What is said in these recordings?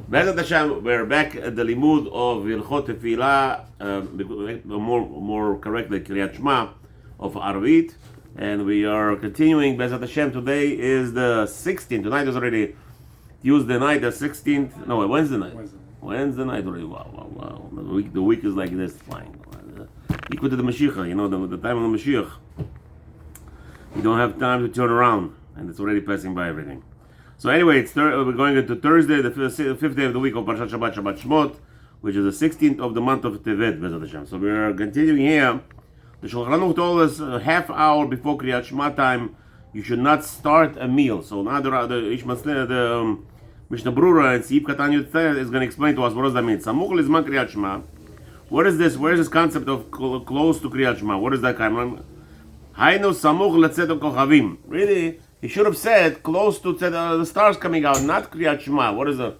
Be'ezat Hashem, we're back at the limud of Halachot Tefillah, more correctly, Kriyat Shema of Arvit, and we are continuing. Be'ezat Hashem, today is the 16th. Tonight is already Tuesday night, the 16th. No, Wednesday night. Wednesday night already. Wow. The week is like this, flying. Equal to the Mashiach, the time of the Mashiach. You don't have time to turn around, and it's already passing by everything. So anyway, we're going into Thursday, the fifth day of the week of Parashat Shabbat, Shabbat Shmot, which is the 16th of the month of Tevet, Bezat Hashem. So we are continuing here. The Shulchan Aruch told us a half hour before Kriyat Shema time, you should not start a meal. So now the Mishnah Brura and Siv Katan Yud is going to explain to us what does that mean. Samuch Lizman Kriyat Shema. What is this? Where is this concept of close to Kriyat Shema? What is that kind of? Haynu Samuch Letzet Kochavim. Really? He should have said close to the stars coming out, not Kriyat Shema. What is the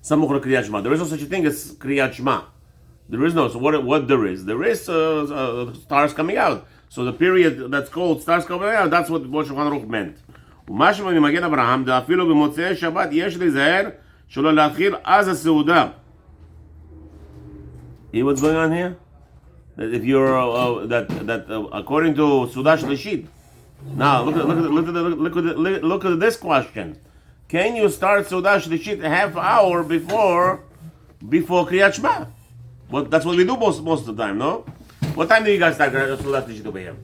Samuch Kriyat Shema? There is no such a thing as Kriyat Shema. There is no. So what there is? There is stars coming out. So the period that's called stars coming out, that's what Shulchan Aruch meant. ומשמע ממגן אברהם, דאפילו במוצאי שבת יש להיזהר שלא להתחיל אז הסעודה. See what's going on here? That if you're according to Suda Shlishit. Now look at this question. Can you start Suda Shlishit a half hour before Kriyat Shema? That's what we do most of the time, no? What time do you guys start Suda Shlishit over here?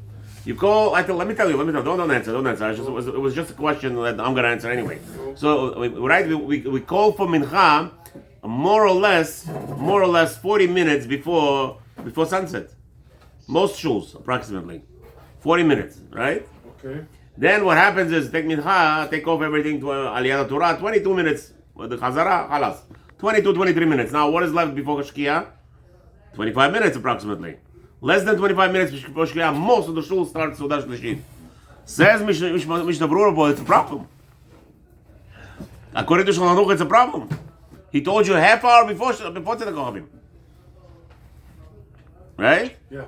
You call. Let me tell you. Don't answer. It was just a question that I'm going to answer anyway. So we call for Mincha more or less 40 minutes before sunset. Most shuls approximately 40 minutes, right? Okay. Then what happens is take Mincha, take off everything to Aliyat Torah, 22 minutes. The Chazara, halas, 23 minutes. Now what is left before Shkia? 25 minutes approximately. Less than 25 minutes before Shkia, most of the shul starts Suda Shlishit. Says Mishnah Brura, it's a problem. According to Shulchan Aruch, it's a problem. He told you a half hour before Tzedek Kochavim. Right? Yeah.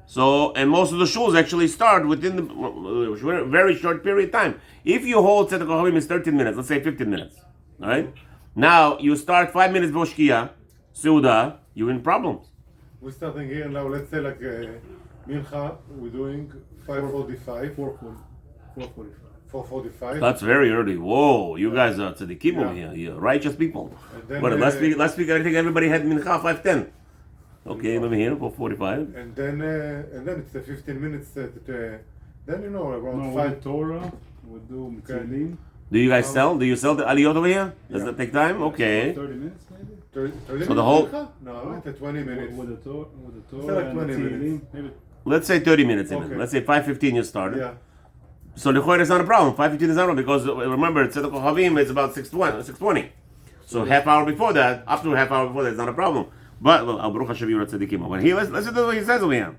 So, and most of the shuls actually start within the very short period of time. If you hold Tzedek Kochavim is 13 minutes, let's say 15 minutes. Right? Now, you start 5 minutes before Shkia, Suda, you're in problems. We're starting here now, let's say like Mincha, we're doing 5:45. 4:45. That's very early. Whoa, you guys are tzaddikim over here. You're righteous people. Then, But last week I think everybody had Mincha 5:10. Okay, let me hear 4:45. And then it's 15 minutes. Then around 5 Torah, we do Mitzilim. Do you guys sell? Do you sell the aliyot over here? Does that take time? Okay. 30 minutes maybe? 30 So the whole- minutes? No, it's 20 minutes. With the Torah like and 20 Mitzilim, minutes. maybe. Let's say 30 minutes even. Okay. Let's say 5:15 you started. Yeah. So the is not a problem. 5:15 is not a problem because remember Tzedek Kochavim is about 6:20. So half hour before that, up to a half hour before that, it's not a problem. But Baruch Hashem you're a tzaddikim. But listen to what he says over here.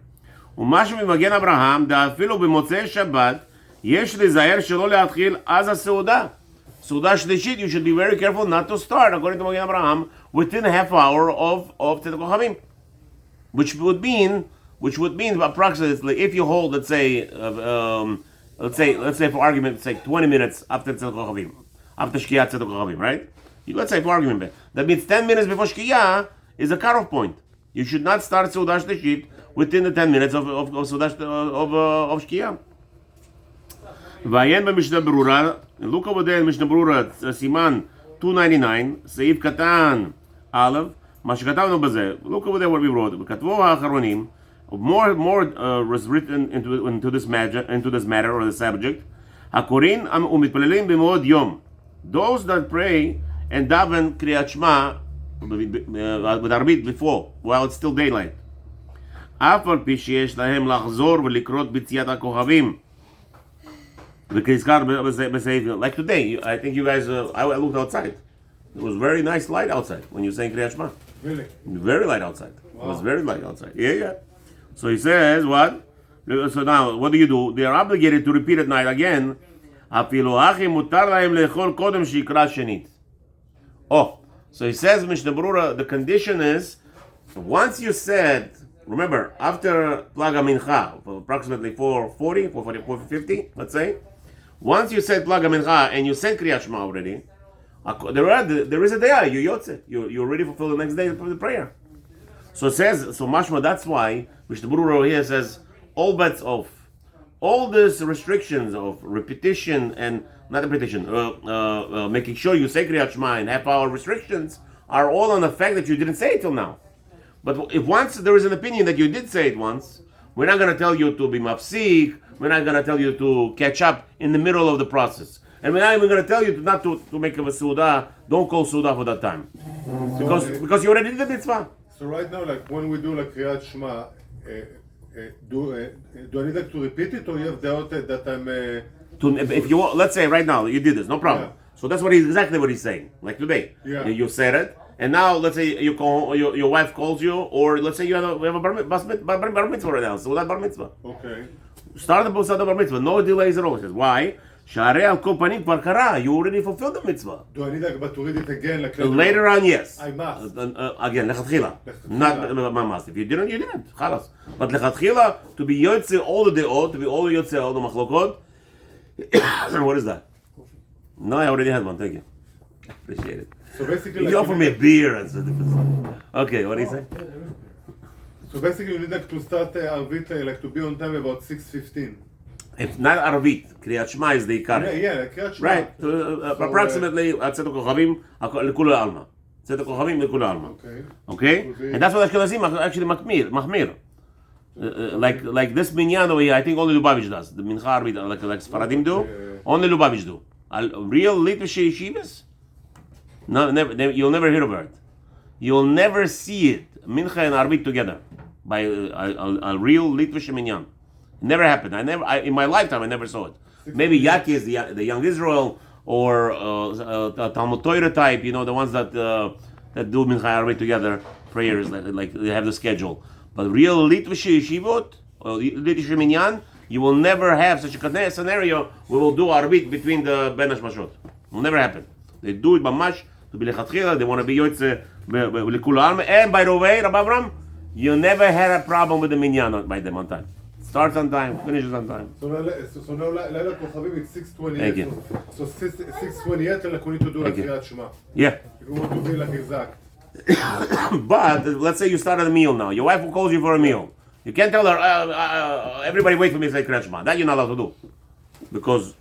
ומשהו ממגן אברהם, דאפילו במוצאי שבת, יש להיזהר שלא להתחיל אז הסעודה. Suda Shlishit, you should be very careful not to start, according to Magen Abraham, within a half hour of Tzedek Kochavim. Which would mean approximately, if you hold, let's say for argument, say 20 minutes after Tzedek Kochavim, after Shkia Tzedek Kochavim, right? Let's say for argument, that means 10 minutes before Shkia is a cutoff point. You should not start Suda Shlishit within the 10 minutes of Shkia. Vayen b'Mishnah Brura, look over there in Mishnah Brura, Siman 299, סעיף קטן א', מה שכתבנו בזה, look over there what we wrote, וכתבו האחרונים, more was written into this matter or the subject, הקוראים ומתפללים במועד יום, those that pray and daven Kriyat Shema with Arvit before, while it's still daylight, אף על פי שיש להם לחזור ולקרות ביציאת הכוכבים, like today, I think you guys, I looked outside. It was very nice light outside when you sang Kriyat Shema. Really? Very light outside. Wow. It was very light outside. Yeah. So he says, what? So now, what do? They are obligated to repeat at night again. Oh, so he says, Mishnah Brura, the condition is, once you said, remember, after Plaga Mincha, approximately 4:40, 4:50, let's say, once you said Plaga Mincha and you said Kriyat Shema already, There is a day, you yotze. You already fulfill the next day for the prayer. So it says, so mashma, that's why, which the Buru here says, all bets off. All these restrictions of repetition and, not repetition, making sure you say Kriyat Shema and half-hour restrictions are all on the fact that you didn't say it till now. But if once there is an opinion that you did say it once, we're not going to tell you to be mafsik, we're not going to tell you to catch up in the middle of the process. And we're not even going to tell you not to make a suda, don't call suda for that time. Because you already did the mitzvah. So right now, like when we do like Kriyat Shema, do I need like to repeat it, or you have doubt that I'm... If you let's say right now, you did this, no problem. Yeah. So that's exactly what he's saying. Like today, Yeah. you said it, and now let's say you call your wife calls you, or let's say we have a bar mitzvah right now. So that bar mitzvah. Okay. Start the bar mitzvah. No delays at all. He says why? Sha'arei al kol panim par kara. You already fulfilled the mitzvah. Do I need like but to read it again? Like Later on, yes. I must. Again, lechatchila. Not must. If you didn't, you didn't. Chalas. But lechatchila, to be yotze all the deot, to be all yotze all the machlokot. What is that? No, I already had one. Thank you. Appreciate it. So basically, You offer me a beer and so different. Okay, what do you say? So basically, you need like to start Arvit like to be on time about 6:15. If not Arvit, Kriyat Shema is the Ikar. Yeah, like Kriyat Shema. Right. Approximately Tzedek Kochavim Lekula Alma. Tzedek Kochavim Lekula Alma. Okay? And that's what Ashkenazim actually mahmir. Like this minyan over here, I think only Lubavitch does. The Mincha Arvit, like Sfaradim do, only Lubavitch do. Real Litvish yeshivas? No, never. You'll never hear about it. You'll never see it. Mincha and Arvit together by a real Litvish minyan. Never happened. In my lifetime, I never saw it. Maybe Yaki is the Young Israel or Talmud Torah type. You know, the ones that do Mincha Arvit together prayers, like they have the schedule. But real Litvish yeshivot or Litvish minyan, you will never have such a scenario. We will do Arvit between the Ben Hashmashot. It will never happen. They do it bamash to be lechatchila. They want to be yotze lekula alma. And by the way, Rabbi Avram, you never had a problem with the minyan by them on time. Starts on time, finishes on time. So now Laila Kochavim it's 6:28. Thank you. So 6:28 like we need to do like Kriyat Shema. Yeah. If you want to be like exact. But let's say you started a meal now. Your wife will call you for a meal. You can't tell her, everybody wait for me to say Kriyat Shema. That you're not allowed to do. Because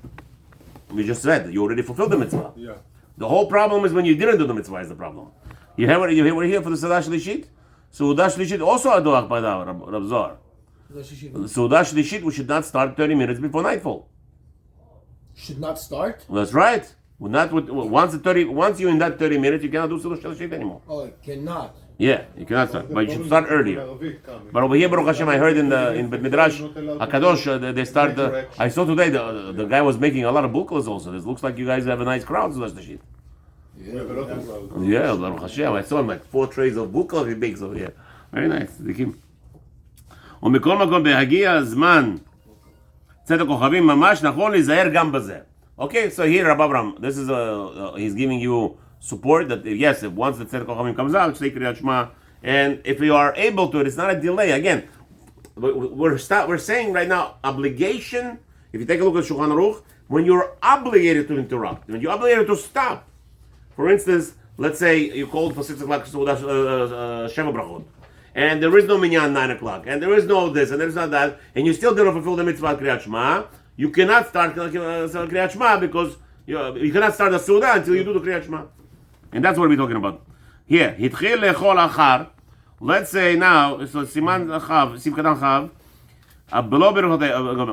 we just said you already fulfilled the mitzvah. Yeah. The whole problem is when you didn't do the mitzvah is the problem. You hear what we're here for the Seudah Shlishit? Seudah Shlishit also a doach by the Rav Zohar. Seudah Shlishit, we should not start 30 minutes before nightfall. Should not start? That's right. Once you're in that 30 minutes, you cannot do Seudah Shlishit anymore. Oh, it cannot. Yeah, you cannot start, but you should start earlier. But over here, Baruch Hashem, I heard in Bet Midrash Hakadosh, they start. I saw today the guy was making a lot of buklas also. It looks like you guys have a nice crowd. So that's the shit. Yeah, Baruch Hashem. I saw him like 4 trays of buklas he bakes over here. Very nice. ומכל מקום בהגיע הזמן צדק כוכבים ממש נכון להיזהר גם בזה. Okay, so here Rabbi Avram, this is he's giving you support that yes, if once the Tzedek Kochavim comes out, say Kriyat Shema, and if you are able to, it's not a delay. Again, we're saying right now obligation. If you take a look at Shulchan Aruch, when you're obligated to interrupt, when you're obligated to stop. For instance, let's say you called for 6 o'clock Sheva Brachot, and there is no minyan 9 o'clock, and there is no this, and there is not that, and you still didn't fulfill the mitzvah Kriyat Shema. You cannot start Kriyat Shema because you cannot start the Seudah until you do the Kriyat Shema. And that's what we're talking about. Here, Hitchil lechol achar. Let's say now, so Siman chav, Simchatan chav, below berachotei,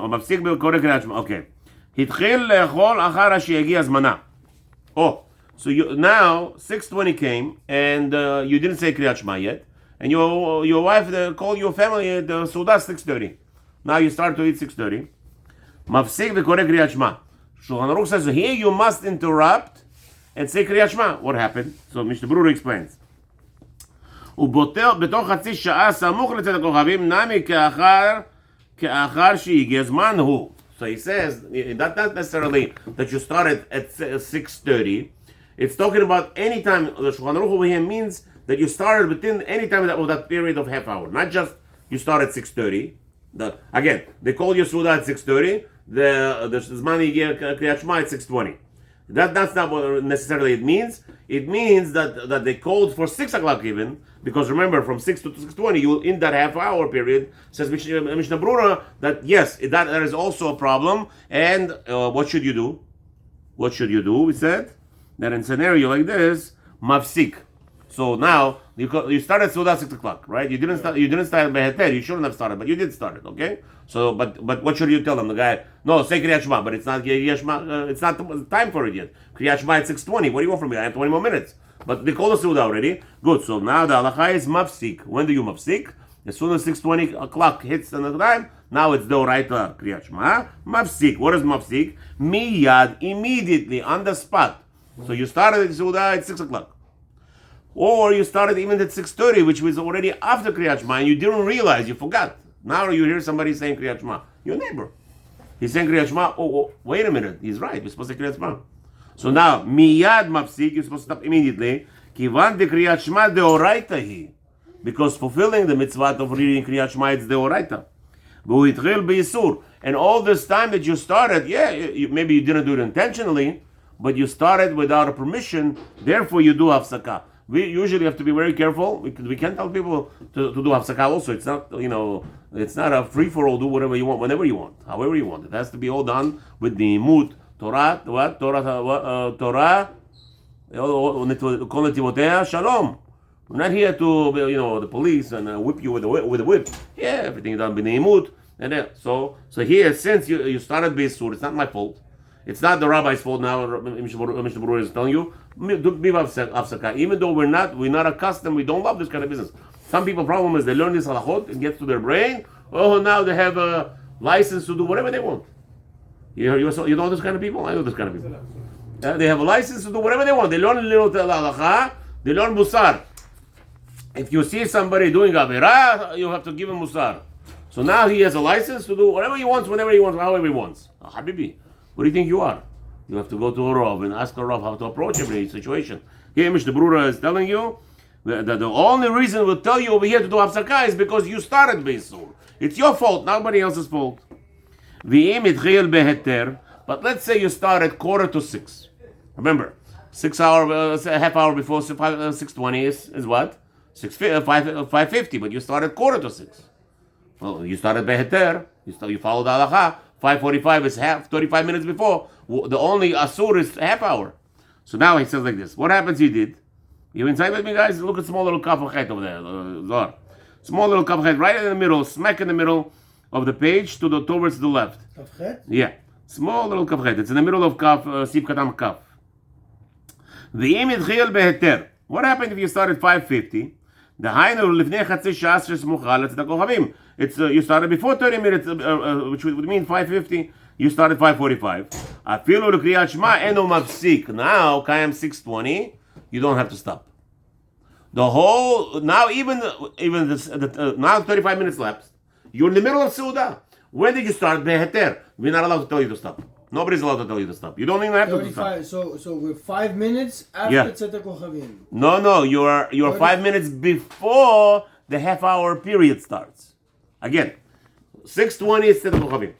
mafsik b'korei Kriyat Shema. Okay. Hitchil lechol achar sheyagia zmana. Oh, so now 6:20 came and you didn't say Kriyat Shema yet, and your wife called your family at the Seudah 6:30. Now you start to eat 6:30. Mafsik b'korei Kriyat Shema. Shulchan Aruch says, so here you must interrupt and say Kriyat Shema. What happened? So Mr. Brewer explains. ובתוך חצי שעה סמוך לצאת הכוכבים נמי כאחר שהגיע זמן הוא. So he says, not necessarily that you started at 6:30. It's talking about any time. The Shulchan Aruch over here means that you started within any time of that period of half hour. Not just you start at 6:30. Again, they call you Seudah at 6:30. The Zman Kriyat Shema at 6:20. That's not what necessarily it means. It means that they called for 6 o'clock even, because remember, from 6 to 6:20, you in that half-hour period, says Mishnah Brura, that yes, that is also a problem. And what should you do? What should you do? We said that in a scenario like this, mafsik. So now you started Suda 6 o'clock, right? You didn't start Beheter. You shouldn't have started, but you did start it, okay? So, but what should you tell them? The guy, no, say Kriyat Shema, but it's not Kriyat Shema. It's not time for it yet. Kriyat Shema at 6:20. What do you want from me? I have 20 more minutes. But they called the Suda already. Good. So now the halacha is mafsik. When do you mafsik? As soon as 6:20 o'clock hits another time, now it's Deoraita Kriyat Shema. Mafsik. What is mafsik? Miyad, immediately on the spot. So you started the Suda at 6 o'clock. Or you started even at 6:30, which was already after Kriyat Shema, and you didn't realize, you forgot. Now you hear somebody saying Kriyat Shema. Your neighbor. He's saying Kriyat Shema. Oh, wait a minute. He's right. We're supposed to say Kriyat Shema. So now, miyad mafsik, you're supposed to stop immediately. Kivan de Kriyat Shema deoraita hi. Because fulfilling the mitzvah of reading Kriyat Shema, it's deoraita. V'uhitril b'yisur. And all this time that you started, maybe you didn't do it intentionally, but you started without a permission, therefore you do hafsakah. We usually have to be very careful. We can't tell people to do hafsakah also. It's not, it's not a free-for-all, do whatever you want, whenever you want, however you want. It has to be all done with the mood. Torah, what? Torah, shalom. We're not here to, the police and whip you with a whip. Yeah, everything is done b'neimut. And so here, since you started Beisur, it's not my fault. It's not the rabbi's fault now. Mishnah Berurah is telling you, be hafsakah. Even though we're not accustomed, we don't love this kind of business. Some people's problem is they learn this halachot, it gets to their brain. Oh, now they have a license to do whatever they want. You know this kind of people? I know this kind of people. They have a license to do whatever they want. They learn a little halakha, they learn musar. If you see somebody doing avirah, you have to give him musar. So now he has a license to do whatever he wants, whenever he wants, however he wants. Habibi. What do you think you are? You have to go to a Rav and ask a Rav how to approach every situation. Here, Mishnah Berurah is telling you that the only reason we'll tell you over here to do hafsakah is because you started Beisur. It's your fault, nobody else's fault. But let's say you started 5:45. Remember, 6 hour, half hour before 6:20 is what? 5:50. But you started 5:45. Well, you started Beheter. You followed the halakha. 5:45 is 35 minutes before. The only asur is half hour. So now he says like this. What happens you did? You inside with me, guys? Look at small little kaf chet over there. Zohar. Small little kaf chet right in the middle, smack in the middle of the page towards the left. Kaf chet? Yeah. Small little kaf chet. It's in the middle of kaf, sif katam kaf. What happened if you started 5:50? It's you started before 30 minutes, which would mean 5:50. You started 5:45. Now, Kayam 6:20. You don't have to stop. The whole now now 35 minutes lapsed. You're in the middle of Suda. When did you start Beheter? We're not allowed to tell you to stop. Nobody's allowed to tell you to stop. You don't even have to stop. So we're 5 minutes after Tzedek Kochavim. No, you're 5 minutes before the half-hour period starts. Again, 6:20 is Tzedek Kochavim.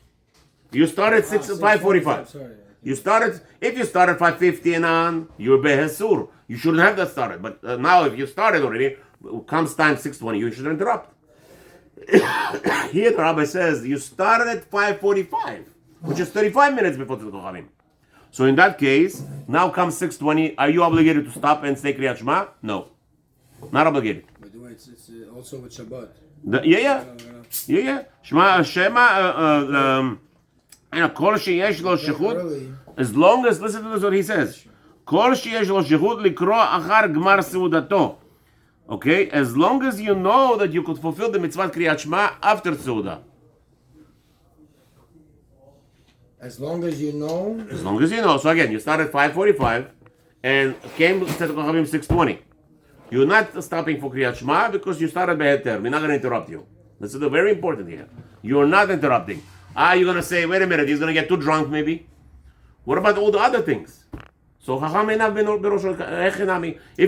You started 5:45. Sorry. If you started 5:50 and on, you're Behesur. You shouldn't have that started. But now, if you started already, comes time 6:20, you should interrupt. Here the rabbi says you started at 5:45, which is 35 minutes before Tzedek Kochavim. So in that case, now comes 6:20. Are you obligated to stop and say Kriyat Shema? No, not obligated. By the way, it's also with Shabbat. Yeah. Shema. Kol sheyesh lo shechut. As long as, listen to this, what he says. Kol sheyesh lo shechut likro achar gmar seudato. Okay, as long as you know that you could fulfill the mitzvah Kriyat Shema after Seudah. As long as you know. As long as you know. So again, you started 5:45 and came to Tzedek Kochavim 6:20. You're not stopping for Kriyat Shema because you started Beheter. We're not going to interrupt you. This is very important here. You're not interrupting. You're going to say, wait a minute, he's going to get too drunk maybe. What about all the other things? So if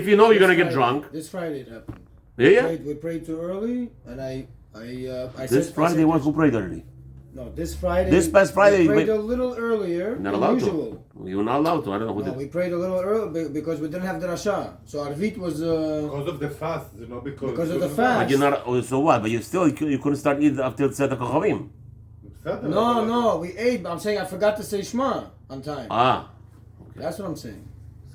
you know you're going to get drunk. This Friday it happened. Yeah. We prayed too early, and I this said, Friday, who prayed early? No, this Friday. This past Friday, we prayed we- a little earlier Not than allowed usual. to. You're not allowed to. I don't know who No, did. we prayed a little early because we didn't have the Rasha. So Arvit was Because of the fast, Because of the fast. But you're not. So what? But you couldn't start eating after Tzedek Kochavim. No, we ate. But I'm saying I forgot to say Shema on time. Ah, That's what I'm saying.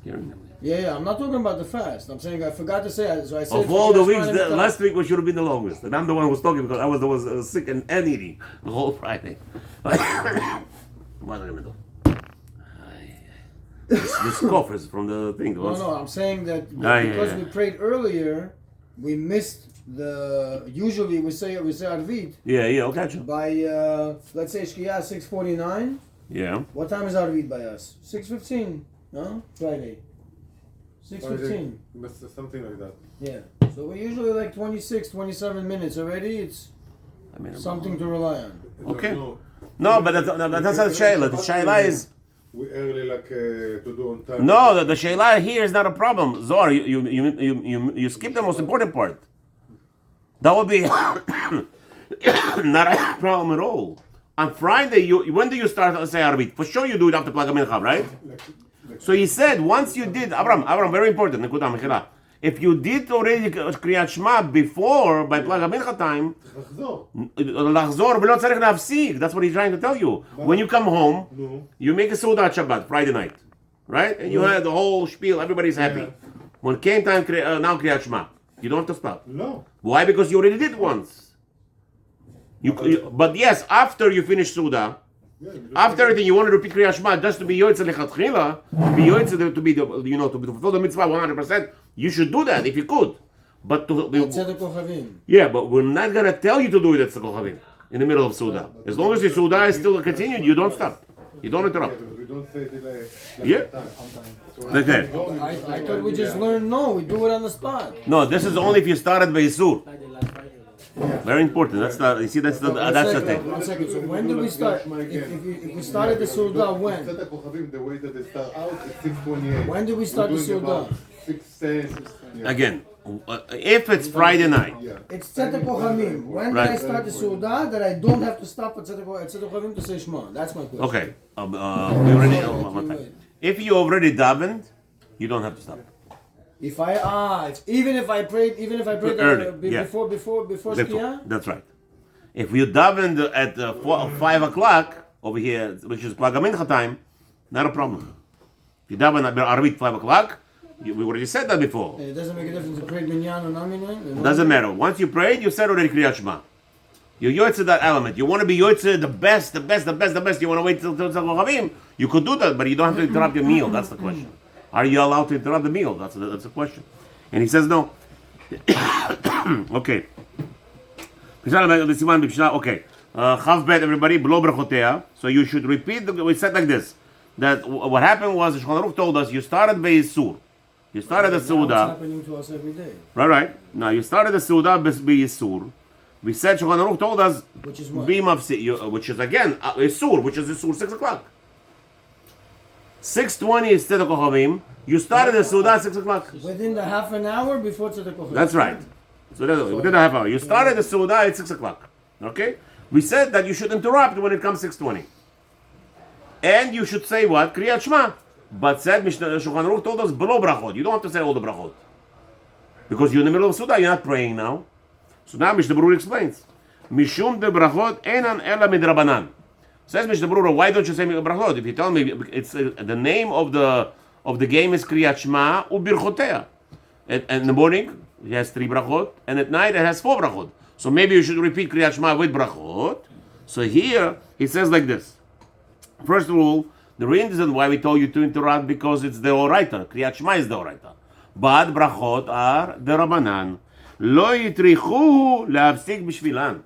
scaring them. Yeah, I'm not talking about the fast. I'm saying I forgot to say it, so I said. Of all the Shema weeks, and Mitzvah. last week should have been the longest, and I'm the one who was talking because I was the one sick and eating the whole Friday. What am I gonna do? This cough is from the thing. No, I'm saying that Ah, because yeah. we prayed earlier, we missed the. Usually we say Arvit Yeah, okay, gotcha. by let's say Shkia 6:49. Yeah. What time is Arvit by us? 6:15. No, Friday. 6:15. Something like that. Yeah. So we're usually like 26, 27 minutes already. It's I mean, something to rely on. Okay. No, No, but that's not the shayla. The shayla is we early to do on time. no. The shayla here is not a problem. Zor, you skip the most important part. That would be not a problem at all. On Friday, when do you start say Arvit? For sure, you do it after Plag HaMincha, right? So he said once you did Avram, very important. Nekuda Mechila. If you did already Kriyat Shema before by Plag HaMincha time, לחזור ולא צריך להפסיק. That's what he's trying to tell you. When you come home, you make a Seudat Shabbat Friday night, right? And you had the whole spiel. Everybody's happy. When came time now Kriyat Shema, you don't have to stop. No. Why? Because you already did once. But yes, after you finish Suda, after everything, you want to repeat Kriyat Shema just to be Yoitze Lechatchila, be Yoitze to be to fulfill the mitzvah 100%. You should do that if you could. But Tzedek Kochavim. yeah, but we're not gonna tell you to do it at Tzedek Kochavim in the middle of Suda. As long as your Suda is still continued, you don't stop. You don't interrupt. We don't say it like Yeah. time. Okay. I thought we just learned. No, we do it on the spot. No, this is only if you started by Yisur. Very important. That's the. You see, that's the thing. 1 second. So when do we start? If we started the Suda, when? Tzedek Kochavim, the way that they start out is 6:28. When do we start the Suda? 6:10. Yeah. Again, if it's Friday night, Yeah. It's Tzedek Kochavim. When did I Right. start the Suda that I don't have to stop at Tzedek Kochavim to say Shema? That's my question. okay. We already. If you already davened, you don't have to stop. If even if I prayed Early, yeah. before Shkia. That's right. If you davened at 5 o'clock over here, which is Plag HaMincha time, not a problem. If you daven at Arvit 5 o'clock, we already said that before. It doesn't make a difference to pray minyan or non minyan. Doesn't matter. Once you prayed, you said already Kriyat Shema. You're Yoitze that element. You want to be Yoitze the best. You want to wait till Kochavim. You could do that, but you don't have to interrupt your meal. That's the question. Are you allowed to interrupt the meal? That's the question. And he says no. Okay. Okay. Chav bet everybody below brachotea. So you should repeat. We said like this. That what happened was the Shulchan Aruch told us you started by Yisur. You started the It's Seuda. happening to us every day. Right. Now you started the Seuda by Yisur. We said Shulchan Aruch told us Which is what? be mafsi, which is again Yisur, which is Yisur 6 o'clock. 6:20 is Tzedek Kochavim. You started the Seuda at 6 o'clock. Within the half an hour before Tzedek Kochavim. That's right. So within a half hour. You started the Seuda at 6 o'clock. Okay? We said that you should interrupt when it comes 6:20. And you should say what? Kriyat Shema. But said Shulchan Aruch told us below brachot. You don't have to say all the brachot. Because you're in the middle of Seuda, you're not praying now. So now Mishnah Berurah explains. Mishum de brachot enan ela midrabanan. Says Mishnah Berurah, why don't you say brachot? If you tell me it's the name of the game is Kriyat Shema ubirchotea. And in the morning it has 3 brachot, and at night it has 4 brachot. So maybe you should repeat Kriyat Shema with brachot. So here he says like this. First of all, the reason why we told you to interrupt because it's the oraita. Kriyat Shema is the oraita. But brachot are the Rabbanan. Lo yitrichu lehavsik b'shvilan.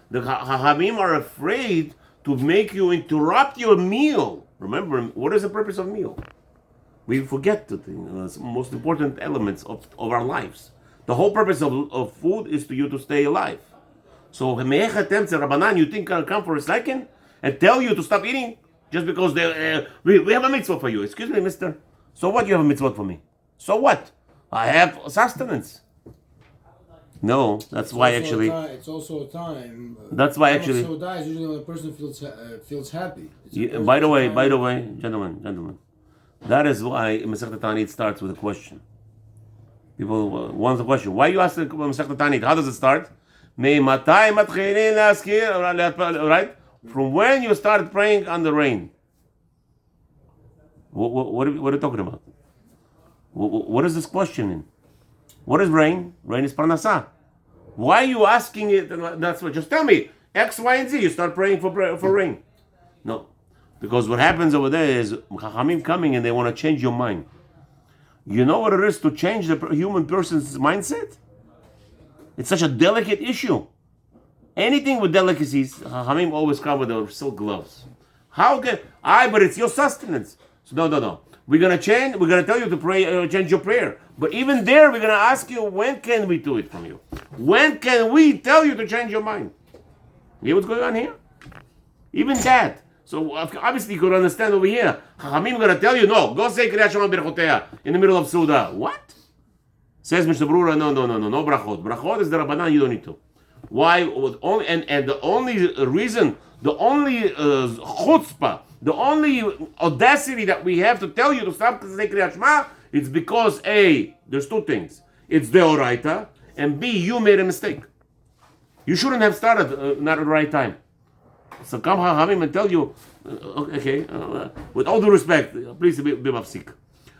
The Chachamim are afraid to make you interrupt your meal. Remember, what is the purpose of meal? We forget the most important elements of our lives. The whole purpose of food is for you to stay alive. So, Rabbanan, you think I'll come for a second and tell you to stop eating just because we have a mitzvah for you? Excuse me, mister. So what? You have a mitzvah for me? So what? I have sustenance. No, that's why actually. It's also a time. That's why actually. Seudah is usually when a person feels happy. By the way, gentlemen, that is why Masechet Ta'anit starts with a question. People want the question. Why you ask the Masechet Ta'anit? How does it start? Right? From when you start praying on the rain. What are you talking about? What is this question in? What is rain? Rain is parnasah. Why are you asking it? That's what. Just tell me X, Y, and Z. You start praying for rain. No, because what happens over there is Chachamim coming and they want to change your mind. You know what it is to change the human person's mindset? It's such a delicate issue. Anything with delicacies, Chachamim always come with their silk gloves. How can but it's your sustenance. So no. We're gonna change. We're gonna tell you to pray, change your prayer. But even there, we're gonna ask you, when can we do it from you? When can we tell you to change your mind? You hear what's going on here? Even that. So obviously you could understand over here. Chachamim gonna tell you, no, go say Kriyat Shema Berchoteah in the middle of Seudah. What? Says Mishnah Berurah, no brachot. Brachot is the Rabbanan, you don't need to. Why? And the only reason, the only chutzpah, the only audacity that we have to tell you to stop to say Kriyat Shema, it's because A, there's two things. It's deoraita, and B, you made a mistake. You shouldn't have started not at the right time. So come Chachamim and tell you, with all due respect, please be mafsik.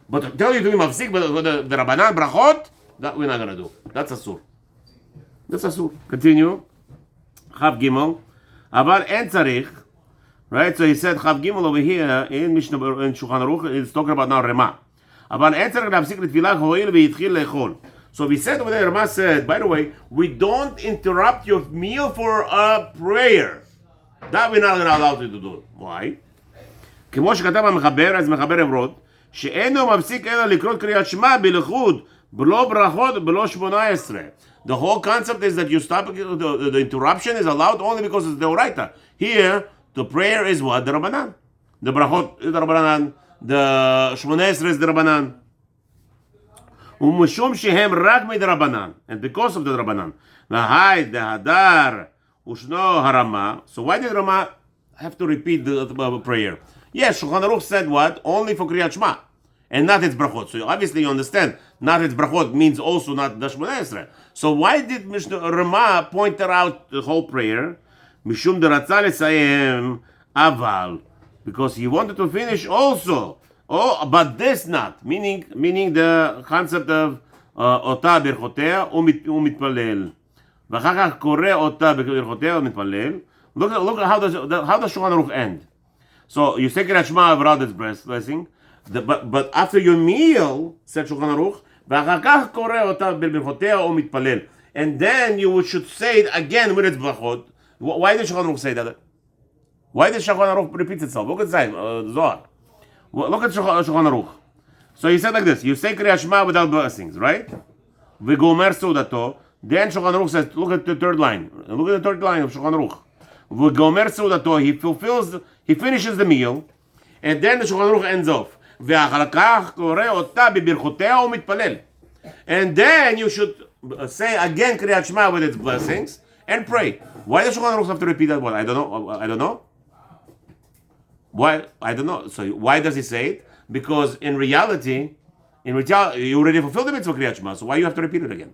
But tell you to be mafsik, but the Rabbanan brachot, that we're not going to do. That's asur. Continue. Chav Gimel. Aval en tzarich. Right, so he said Chav Gimel over here in Mishnah in Shulchan Aruch. It's talking about now Rema. Aval en tzarich lafsik letfilah ho'il v'yitchil lechol. So we said over there, Rema said, by the way, we don't interrupt your meal for a prayer. That we're not allowed you to do. Why? כמו שכתב המחבר, אז מחבר אברוד, שאינו מפסיק אלא לקרוא קריאת שמע בלחוד, בלא ברכות, בלא 18. The whole concept is that you stop, the interruption is allowed only because it's the Oraita. Here, the prayer is what? The Rabbanan. The brachot is the Rabbanan. The 18 is the Rabbanan. ומשום שהם רק מדרבנן, and because of the Rabbanan. והי דהדר ושנו הרמה. So why did Rama have to repeat the prayer? Yes, Shulchan Aruch said what? Only for Kriyat Shema, and not its brachot. So obviously you understand, not its brachot means also not the 18. So why did Rama point out the whole prayer? Mishum deratzah lesayem aval, because he wanted to finish also. Oh, but this not, meaning the concept of אותה ברכותיה ומתפלל. ואחר כך קורא אותה ברכותיה ומתפלל. Look at how does Shulchan Aruch end. So you say Kriyat Shema without its blessing, but after your meal, said Shulchan Aruch, ואחר כך קורא אותה ברכותיה ומתפלל. And then you should say it again with its brachot. Why did Shulchan Aruch say that? Why did Shulchan Aruch repeat itself? Look at Zohar. Look at Shulchan Aruch. So he said like this: you say Kriyat Shema without blessings, right? V'gomer seudato. Then Shulchan Aruch says, look at the third line. Look at the third line of Shulchan Aruch. V'gomer seudato. He finishes the meal, and then the Shulchan Aruch ends off. ואחר כך קורא אותה בברכותיה ומתפלל. And then you should say again Kriyat Shema with its blessings and pray. Why does Shulchan Aruch have to repeat that one? I don't know. Why? I don't know. So why does he say it? Because in reality, you already fulfilled the mitzvah Kriyat Shema. So why you have to repeat it again?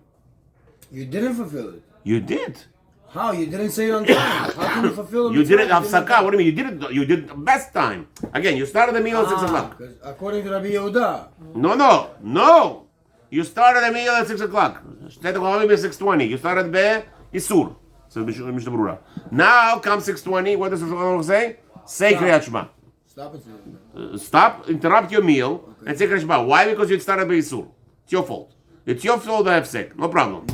You didn't fulfill it. You did. How? You didn't say it on time. How can you fulfill it? You did it hafsaka. What do you mean? You did the best time. Again, you started the meal at 6 o'clock. According to Rabbi Yehuda. No. You started the meal at 6 o'clock. State of Chachamim is 6:20. You started be Isur. Says Mishnah Berurah. Now comes 6:20. What does the Shulchan Aruch say? Say Kriyat Shema. Stop, interrupt your meal, and say Kriyat Shema. Why? Because you started by Isur. It's your fault. It's your fault to have sick. No problem.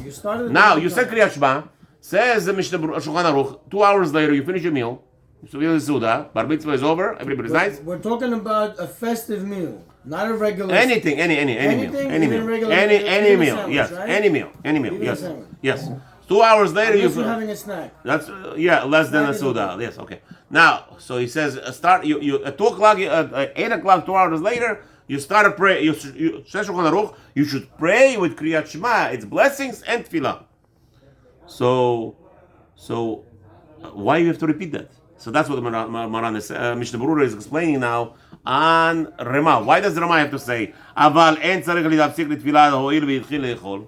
Now, you said Kriyat Shema, says the Mishnah Shulchan Aruch, 2 hours later, you finish your meal, so you do the bar mitzvah is over, everybody's nice. We're talking about a festive meal, not a regular. Anything, any meal. Any meal, yes. Right? Any meal, yes. 2 hours later, you're having a snack. That's less than a Suda. Yes, okay. Now, so he says, start you at 2 o'clock, 8 o'clock, 2 hours later, you start a prayer. You should pray with Kriyat Shema, its blessings and tefillah. So why you have to repeat that? So that's what the Maran is, Mishnah Berurah is explaining now on Rema. Why does Rema have to say, "Aval en tzarich lidapsik litfilah ho'il v'yitchil le'echol"?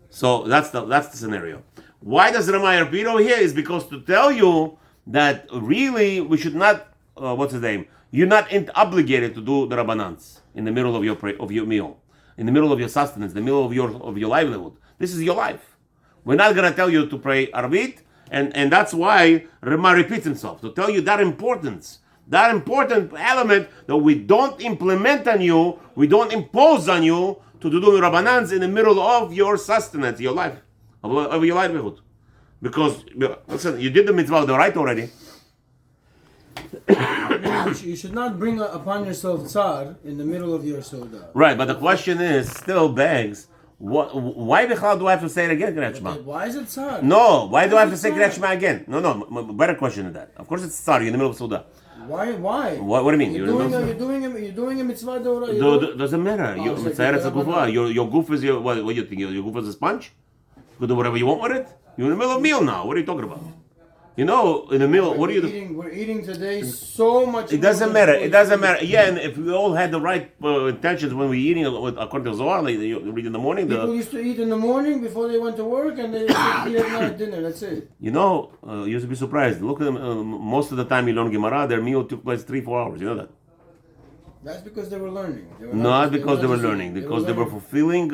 So that's the scenario. Why does Rema repeat over here? Is because to tell you that really we should not. What's his name? You're not obligated to do the Rabbanans in the middle of your meal, in the middle of your sustenance, in the middle of your livelihood. This is your life. We're not going to tell you to pray Arvit, and that's why Rema repeats himself, to tell you that important element that we don't implement on you, we don't impose on you to do the Rabbanans in the middle of your sustenance, your life, of your livelihood. Because, listen, you did the mitzvah of the right already. You should not bring upon yourself tsar in the middle of your soda. Right, but the question is, still begs, why the hell do I have to say it again, Kriyat Shema? Why is it tsar? No, why do I have to say Kriyat Shema again? No, better question than that. Of course it's tsar, you're in the middle of Suda. Why? What do you mean? You're doing a mitzvah. Doesn't matter. Your goof is your, what do you think? Your goof is a sponge? You can do whatever you want with it? You're in the middle of a meal now. What are you talking about? You know, in the middle, what are you doing? We're eating today so much. It doesn't matter. Yeah, and if we all had the right intentions when we're eating, according to Zohar, like you read in the morning. People used to eat in the morning before they went to work, and they used to eat at night dinner. That's it. You know, you used to be surprised. Look at them. Most of the time you learn Gemara, their meal took place 3-4 hours. You know that? That's because they were learning. Not because they were learning. Because they were fulfilling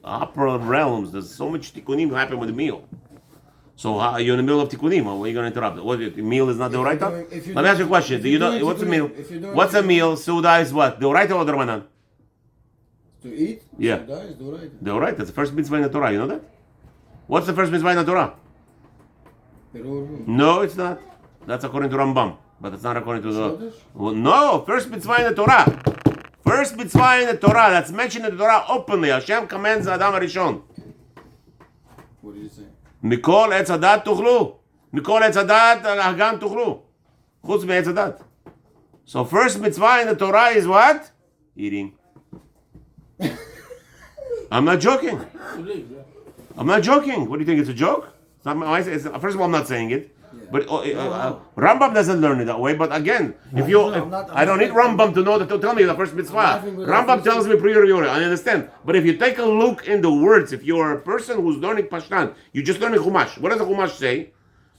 upper realms. There's so much tikkunim happen with the meal. So you're in the middle of tikkunim. What are you going to interrupt? What, the meal is not the oraita? Let me ask you a question. Do you know what's a meal? What's a meal? Suda is what? The oraita or the Ramadan? To eat? Yeah. Suda is the oraita. The oraita. That's the first mitzvah in the Torah. You know that? What's the first mitzvah in the Torah? No, it's not. That's according to Rambam, but it's not according to the. Well, no, first mitzvah in the Torah. First mitzvah in the Torah that's mentioned in the Torah openly. Hashem commands Adam Arishon. What did you say? Mikol etz hadat tuchlu. Mikol etz hadat hagan tuchlu. Chutz me'etz hadat. So first mitzvah in the Torah is what? Eating. I'm not joking. I'm not joking. What do you think? It's a joke? It's not, first of all, I'm not saying it. But Rambam doesn't learn it that way. But again, I don't need Rambam to know that to tell me the first mitzvah. Rambam tells me priori. I understand. But if you take a look in the words, if you're a person who's learning Pashtan, you just learning Chumash. What does the Chumash say?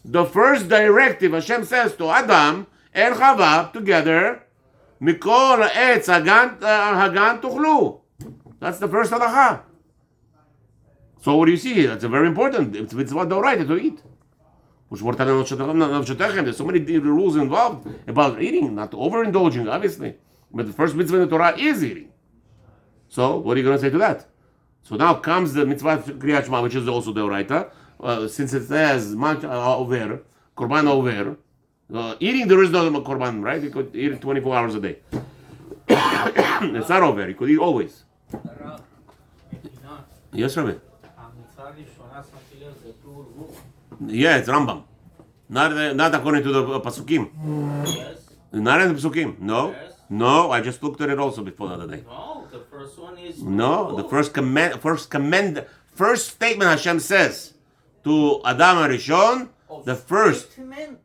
The first directive Hashem says to Adam and Chava together, Mikol etz hagan tuchlu. That's the first halacha. So what do you see here? That's a very important. It's mitzvah d'oraita to eat. There's so many rules involved about eating, not overindulging, obviously. But the first mitzvah in the Torah is eating. So, what are you going to say to that? So now comes the mitzvah Kriyat Shema, which is also the oraita. Since it says over, korban over, eating there is no korban, right? You could eat 24 hours a day. It's not over. You could eat always. Yes, Rabbi. Yeah, it's Rambam. Not according to the Pasukim. Yes. Not in the Pasukim. No. Yes. No, I just looked at it also before the other day. No, the first one is. No, the first statement Hashem says to Adam Arishon, the first. When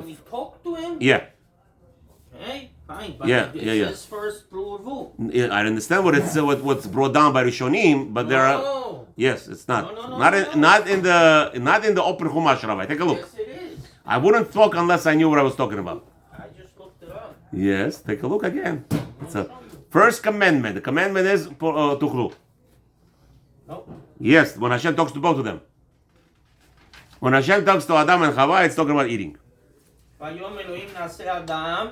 he talked to him? Yeah. Okay, fine. But Yeah, it yeah. says first Pruvu. Yeah, I understand what's brought down by Rishonim, but there are. No. Yes, it's not. No, Not in the open Chumash, Rabbi. Take a look. Yes, it is. I wouldn't talk unless I knew what I was talking about. I just looked it up. Yes, take a look again. It's a first commandment. The commandment is tuchlu. Nope. Yes, when Hashem talks to both of them. When Hashem talks to Adam and Chava, it's talking about eating. ויום אלוהים נעשה אדם,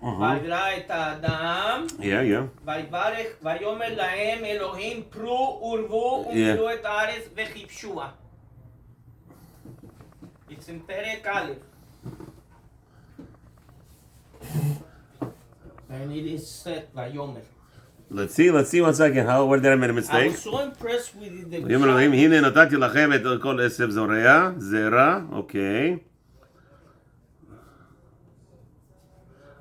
ויברא את האדם, Yeah. ויברך, ויאמר להם אלוהים פרו ורבו ומילאו את הארץ וכיבשוה. It's in פרק א'. And it is said ויאמר. Let's see 1 second. Where did I make a I mistake? was so impressed with the ויאמר אלוהים, הנה נתתי לכם את כל עשב זרע, okay.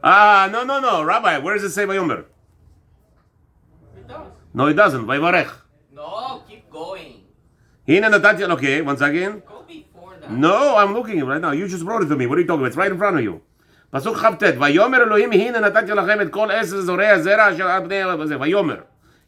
No, Rabbi, where does it say ויאמר? It does. No, it doesn't. ויברך. No, keep going. Hina natati. Okay, one second. Go before that. No, I'm looking right now. You just wrote it to me. What are you talking about? It's right in front of you. פסוק כ"ט, ויאמר אלוהים הנה נתתי לכם את כל עשר זורעי הזרע אשר על פני זה. ויאמר.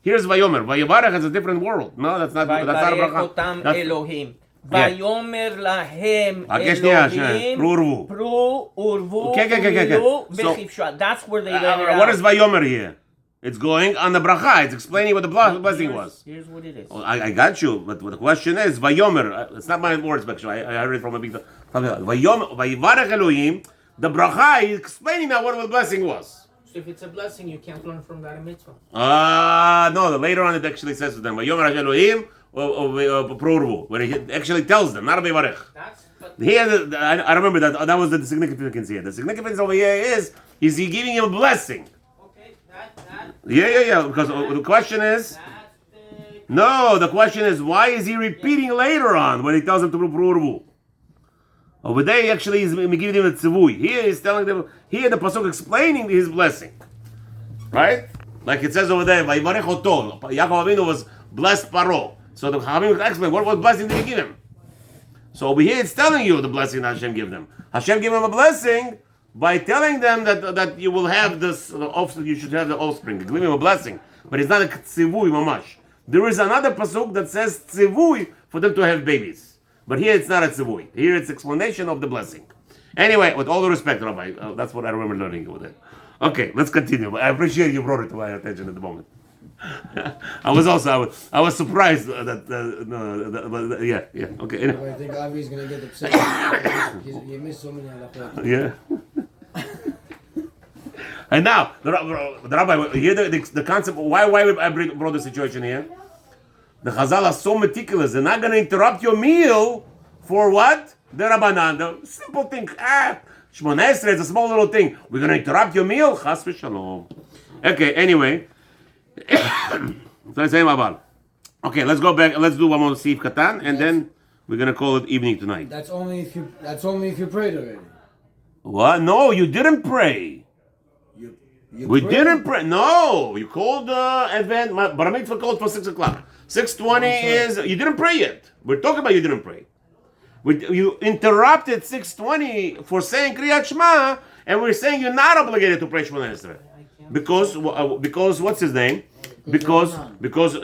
Here's ויאמר. ויברך is a different world. No, that's not ויברך הברכה. אותם That's- אלוהים. ויאמר להם רק שנייה, אלוהים, פרו ורבו. פרו ורבו כן, כן, כן, כן, כן. ומילאו So- וכבשה. That's where they let it What out. is ויאמר here? It's going on the bracha. It's explaining what the blessing was. Here's what it is. Oh, I got you, but the question is, Vayomer, it's not my words, actually. I heard it from a big. Vayomer, Vayivarech Elohim, the bracha is explaining now what the blessing was. So if it's a blessing, you can't learn from that a mitzvah. No, later on it actually says to them, Vayomer Elohim, Prorvu, when it actually tells them, not a Vayivarech. But Here, I remember that was the significance here. The significance over here is he giving him a blessing? okay, that Yeah, because the question is, no, the question is, why is he repeating later on when he tells them to Prorvu? Over there, he actually is giving them a tzivui. Here, he's telling them, here the pasuk explaining his blessing. Right? Like it says over there, Vayivarech oto. Yaakov Avinu was blessed Paro. So the Chachamim explain, what blessing did he give him? So over here, it's telling you the blessing that Hashem gave them. Hashem gave them a blessing by telling them that you will have this offspring, you should have the offspring. Give him a blessing. But it's not a tzivui mamash. There is another pasuk that says tzivui for them to have babies. But here it's not a tzivui. Here it's explanation of the blessing. Anyway, with all the respect, Rabbi, that's what I remember learning over there. Okay, let's continue. I appreciate you brought it to my attention at the moment. I was surprised that yeah. Okay. I think Avi's gonna get upset. You missed so many halachot. Yeah. And now the Rabbi here the concept. Why I brought the situation here? The Chazal are so meticulous. They're not going to interrupt your meal for what? The Rabbanan. The simple thing. Shmona Esrei is a small little thing. We're going to interrupt your meal? Chas v'shalom. Okay, anyway. Okay, let's go back. Let's do one more Sif Katan, and then we're going to call it evening tonight. That's only if you prayed already. What? No, you didn't pray. You We prayed? didn't pray. No, you called event. Bar mitzvah called for 6 o'clock. 6:20 is you didn't pray yet. We're talking about you didn't pray. You interrupted 6:20 for saying Kriyat Shema, and we're saying you're not obligated to pray Shemona Esrei because what's his name? Because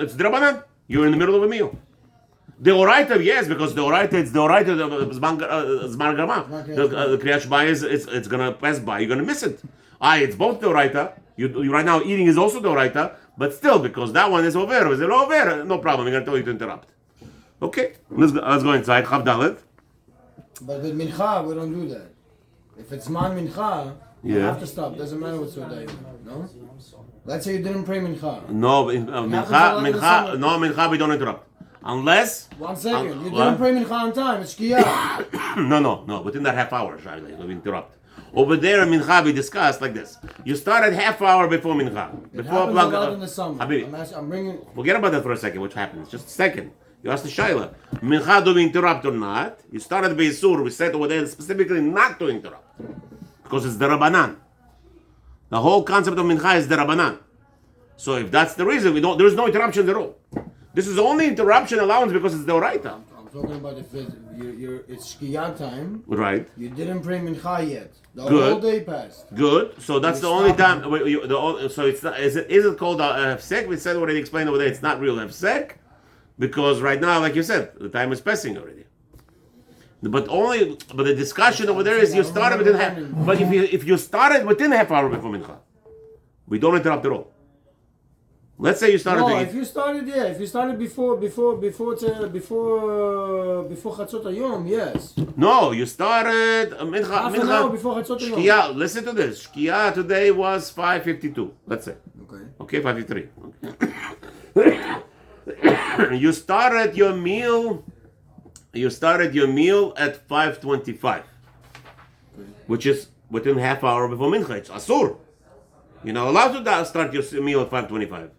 it's Drabanan. You're in the middle of a meal. The Oraita, yes, because the Oraita, it's the Oraita Zman Gama. The Kriyat Shema it's gonna pass by. You're gonna miss it. It's both the Oraita. You right now eating is also the Oraita, but still because that one is over, no problem. I'm gonna tell you to interrupt. Okay, let's go inside. Chav Dalet. But with Mincha, we don't do that. If it's Man Mincha, you Yeah. have to stop. Doesn't matter what Suda you no? Let's say you didn't pray Mincha. No, Mincha, we don't interrupt. Unless... 1 second. You what? didn't pray Mincha on time. It's Shkiyah. No. Within that half hour, we interrupt. Over there in Mincha, we discussed like this. You started half hour before Mincha. It Before happens a lot in the summer. Habibi, I'm bringing... forget about that for a second, what happens. Just a second. You asked the Shaila. Mincha, do we interrupt or not? You started Beisur. We said over there specifically not to interrupt. Because it's the Rabbanan. The whole concept of Mincha is the Rabbanan. So if that's the reason, there's no interruptions at all. This is only interruption allowance because it's the Oraita. I'm talking about if it's Shkiyah time. Right. You didn't pray Mincha yet. The Good. whole day passed. Good. So that's You the only stop. time. So it's not. Is it called hefsek? We said already explained over there. It's not real hefsek because right now, like you said, the time is passing already. But the discussion over there is you started within half. But if you started within half hour before mincha, we don't interrupt at all. Let's say you started. No, if you started before Chatzot Hayom, yes. No, you started mincha. Half an hour before Chatzot Hayom. Shkia. Listen to this. Shkia today was 5:52. Let's say. Okay. Okay, 5:53. Okay. You started your meal at 5:25, which is within half hour before mincha. It's asur. You're not allowed to start your meal at 5:25.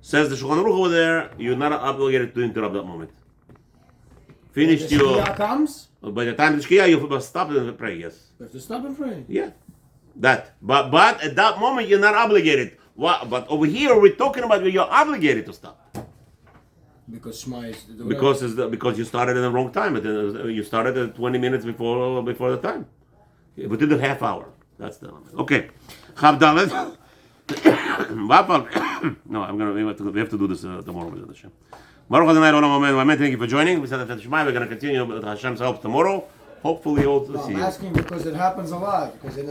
Says the Shulchan Aruch over there, you're not obligated to interrupt that moment. Finished The your. Shkiyah comes, By the time the Shkia, you must stop and pray. Yes. you have to stop and pray. Yeah. That. But at that moment, you're not obligated. But over here, we're talking about where you're obligated to stop. Because Shema is the because you started at the wrong time. You started at 20 minutes before the time. We did a half hour. That's the limit. Okay. Chav Dalet. No, we have to do this tomorrow with Hashem. Baruch Adonai Olam Amen. Amen. Thank you for joining. We said that Shema. We're going to continue with Hashem's help tomorrow. Hopefully, all to see I'm you. asking because it happens a lot. Because it